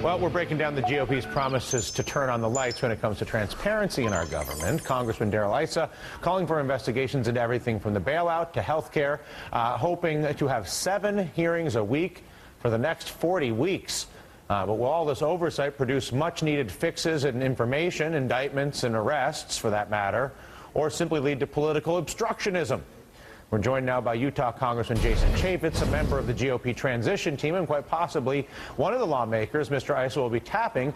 Well, we're breaking down the GOP's promises to turn on the lights when it comes to transparency in our government. Congressman Darrell Issa calling for investigations into everything from the bailout to health care, hoping to have 7 hearings a week for the next 40 weeks. But will all this oversight produce much-needed fixes and information, indictments and arrests, for that matter, or simply lead to political obstructionism? We're joined now by Utah Congressman Jason Chaffetz, a member of the GOP transition team, and quite possibly one of the lawmakers Mr. Issa will be tapping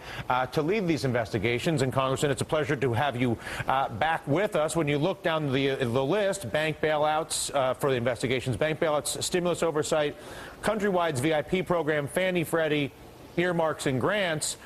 to lead these investigations. And, Congressman, it's a pleasure to have you back with us. When you look down the list, bank bailouts for the investigations, bank bailouts, stimulus oversight, Countrywide's VIP program, Fannie Freddie, earmarks and grants.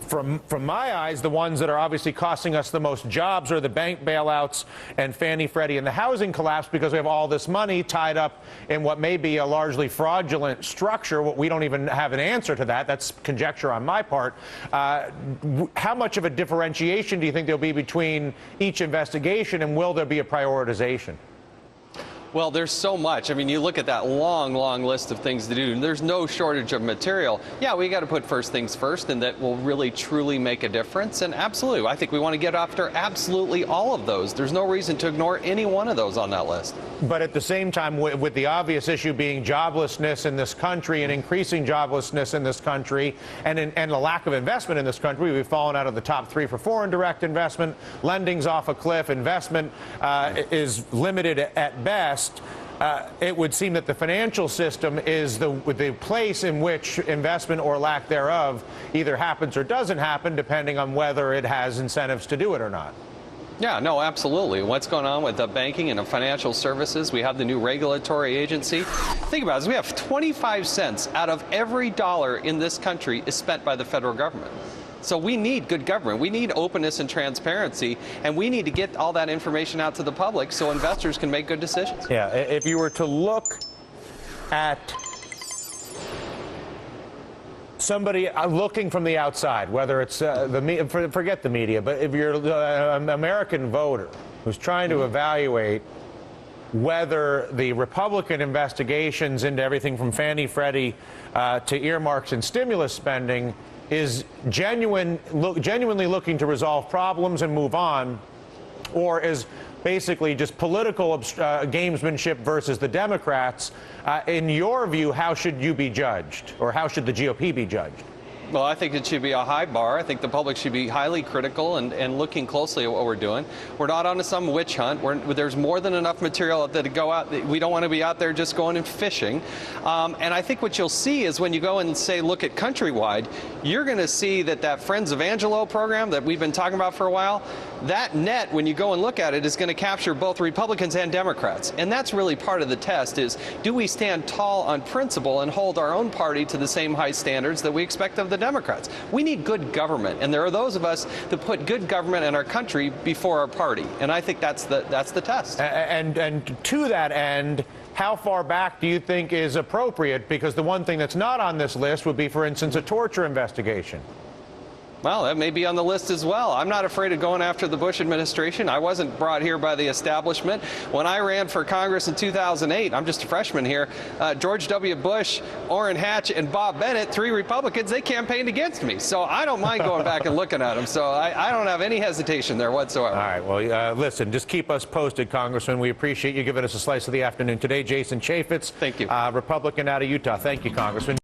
From my eyes, the ones that are obviously costing us the most jobs are the bank bailouts and Fannie Freddie and the housing collapse, because we have all this money tied up in what may be a largely fraudulent structure. We don't even have an answer to that. That's conjecture on my part. How much of a differentiation do you think there'll be between each investigation, and will there be a prioritization? Well, there's so much. I mean, you look at that long, long list of things to do, and there's no shortage of material. Yeah, we got to put first things first, and that will really, truly make a difference. And absolutely, I think we want to get after absolutely all of those. There's no reason to ignore any one of those on that list. But at the same time, with the obvious issue being joblessness in this country and increasing joblessness in this country and the lack of investment in this country, we've fallen out of the top 3 for foreign direct investment. Lending's off a cliff. Investment is limited at best. It would seem that the financial system is the place in which investment or lack thereof either happens or doesn't happen, depending on whether it has incentives to do it or not. Yeah, no, absolutely. What's going on with the banking and the financial services? We have the new regulatory agency. Think about it. We have 25 cents out of every dollar in this country is spent by the federal government. So we need good government. We need openness and transparency, and we need to get all that information out to the public so investors can make good decisions. Yeah, if you were to look at somebody looking from the outside, whether it's forget the media, but if you're an American voter who's trying to evaluate whether the Republican investigations into everything from Fannie Freddie to earmarks and stimulus spending is genuinely looking to resolve problems and move on, or is basically just political gamesmanship versus the Democrats. In your view, how should you be judged, or how should the GOP be judged? Well, I think it should be a high bar. I think the public should be highly critical and looking closely at what we're doing. We're not on some witch hunt. There's more than enough material to go out. We don't want to be out there just going and fishing. And I think what you'll see is when you go and say, look at Countrywide, you're going to see that Friends of Angelo program that we've been talking about for a while, that net, when you go and look at it, is going to capture both Republicans and Democrats. And that's really part of the test is, do we stand tall on principle and hold our own party to the same high standards that we expect of the Democrats? We need good government, and there are those of us that put good government in our country before our party, and I think that's the test. And to that end, how far back do you think is appropriate? Because the one thing that's not on this list would be, for instance, a torture investigation. Well, that may be on the list as well. I'm not afraid of going after the Bush administration. I wasn't brought here by the establishment. When I ran for Congress in 2008, I'm just a freshman here, George W. Bush, Orrin Hatch, and Bob Bennett, 3 Republicans, they campaigned against me. So I don't mind going back and looking at them. So I don't have any hesitation there whatsoever. All right. Well, listen, just keep us posted, Congressman. We appreciate you giving us a slice of the afternoon today. Jason Chaffetz. Thank you. Republican out of Utah. Thank you, Congressman.